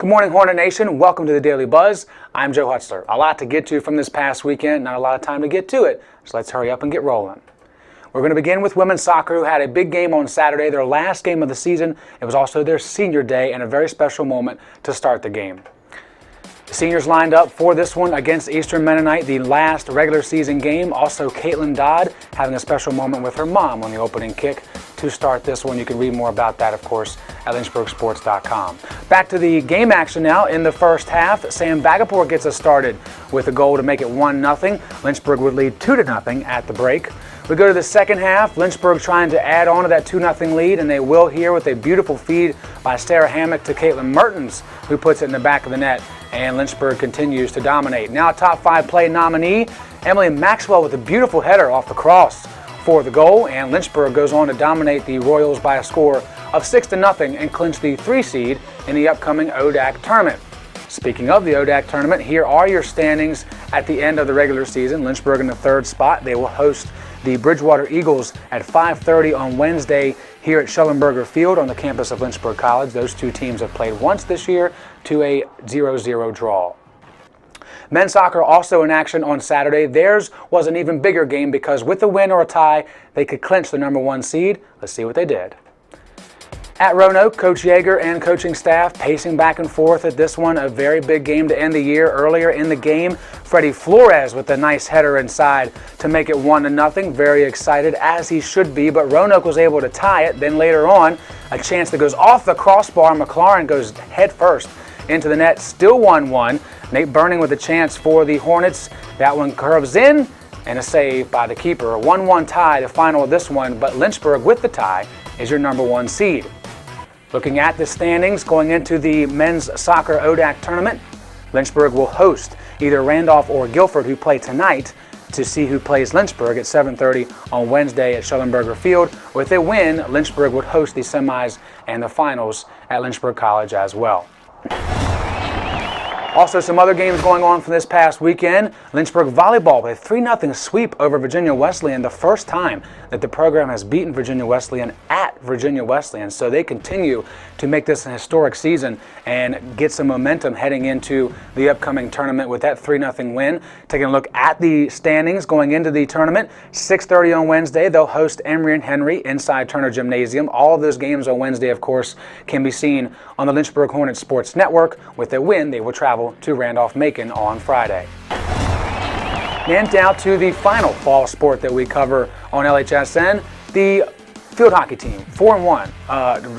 Good morning, Hornet Nation. Welcome to the Daily Buzz. I'm Joe Hutzler. A lot to get to from this past weekend, not a lot of time to get to it, so let's hurry up and get rolling. We're going to begin with women's soccer, who had a big game on Saturday, their last game of the season. It was also their senior day and a very special moment to start the game. The seniors lined up for this one against Eastern Mennonite, the last regular season game. Also, Caitlin Dodd having a special moment with her mom on the opening kick to start this one. You can read more about that, of course, at lynchburgsports.com. Back to the game action now. In the first half, Sam Bagapore gets us started with a goal to make it 1-0. Lynchburg would lead 2-0 at the break. We go to the second half. Lynchburg trying to add on to that 2-0 lead, and they will here with a beautiful feed by Sarah Hammock to Caitlin Mertens, who puts it in the back of the net, and Lynchburg continues to dominate. Now top 5 play nominee, Emily Maxwell with a beautiful header off the cross for the goal, and Lynchburg goes on to dominate the Royals by a score of 6-0 and clinch the 3 seed in the upcoming ODAC tournament. Speaking of the ODAC tournament, here are your standings at the end of the regular season. Lynchburg in the 3rd spot. They will host the Bridgewater Eagles at 5:30 on Wednesday here at Schellenberger Field on the campus of Lynchburg College. Those two teams have played once this year to a 0-0 draw. Men's soccer also in action on Saturday. Theirs was an even bigger game because with a win or a tie, they could clinch the number 1 seed. Let's see what they did. At Roanoke, Coach Yeager and coaching staff pacing back and forth at this one. A very big game to end the year. Earlier in the game, Freddie Flores with a nice header inside to make it 1-0. Very excited, as he should be, but Roanoke was able to tie it. Then later on, a chance that goes off the crossbar. McLaurin goes head first into the net. Still 1-1. Nate Burning with a chance for the Hornets. That one curves in, and a save by the keeper. A 1-1 tie, the final of this one, but Lynchburg with the tie is your number 1 seed. Looking at the standings going into the men's soccer ODAC tournament, Lynchburg will host either Randolph or Guilford, who play tonight, to see who plays Lynchburg at 7:30 on Wednesday at Schellenberger Field. With a win, Lynchburg would host the semis and the finals at Lynchburg College as well. Also, some other games going on from this past weekend. Lynchburg Volleyball with a 3-0 sweep over Virginia Wesleyan, the first time that the program has beaten Virginia Wesleyan at Virginia Wesleyan. So they continue to make this an historic season and get some momentum heading into the upcoming tournament with that 3-0 win. Taking a look at the standings going into the tournament, 6:30 on Wednesday, they'll host Emory and Henry inside Turner Gymnasium. All of those games on Wednesday, of course, can be seen on the Lynchburg Hornets Sports Network. With a win, they will travel to Randolph-Macon on Friday. And down to the final fall sport that we cover on LHSN, the field hockey team, 4-1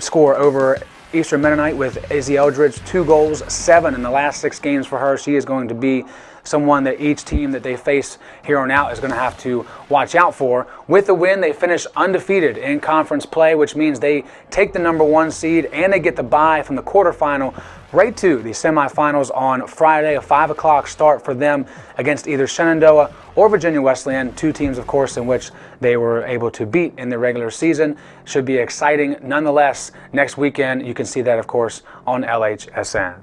score over Eastern Mennonite with Izzy Eldridge, 2 goals, 7 in the last 6 games for her. She is going to be someone that each team that they face here on out is going to have to watch out for. With the win, they finish undefeated in conference play, which means they take the number 1 seed and they get the bye from the quarterfinal right to the semifinals on Friday, a 5 o'clock start for them against either Shenandoah or Virginia Wesleyan, 2 teams, of course, in which they were able to beat in the regular season. Should be exciting nonetheless. Next weekend, you can see that, of course, on LHSN.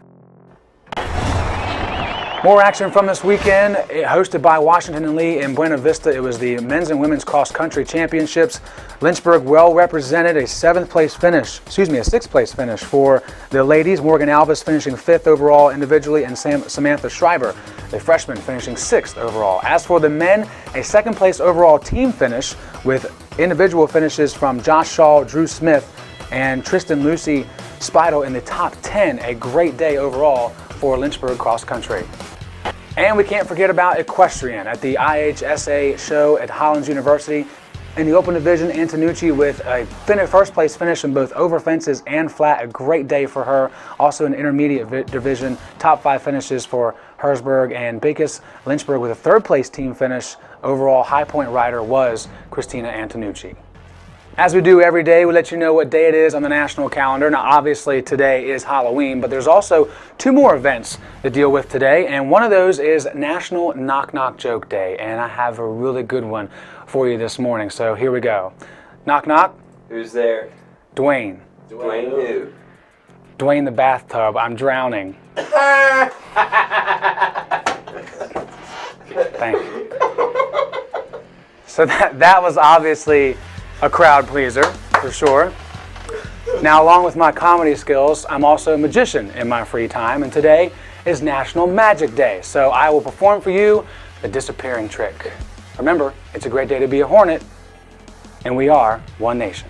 More action from this weekend, hosted by Washington and Lee in Buena Vista. It was the men's and women's cross country championships. Lynchburg well represented, a 6th place finish for the ladies. Morgan Alvis finishing 5th overall individually, and Samantha Schreiber, a freshman, finishing 6th overall. As for the men, a 2nd place overall team finish with individual finishes from Josh Shaw, Drew Smith, and Tristan Lucy Spidel in the top 10. A great day overall for Lynchburg cross country. And we can't forget about equestrian at the IHSA show at Hollins University. In the open division, Antonucci with a 1st place finish in both over fences and flat. A great day for her. Also in intermediate division, top 5 finishes for Herzberg and Bacchus. Lynchburg with a 3rd place team finish. Overall high point rider was Christina Antonucci. As we do every day, we let you know what day it is on the national calendar. Now, obviously, today is Halloween, but there's also 2 more events to deal with today, and one of those is National Knock Knock Joke Day, and I have a really good one for you this morning, so here we go. Knock knock. Who's there? Dwayne. Dwayne who? Dwayne the bathtub. I'm drowning. Thank you. So that was obviously a crowd pleaser, for sure. Now, along with my comedy skills, I'm also a magician in my free time, and today is National Magic Day, so I will perform for you the disappearing trick. Remember, it's a great day to be a Hornet, and we are one nation.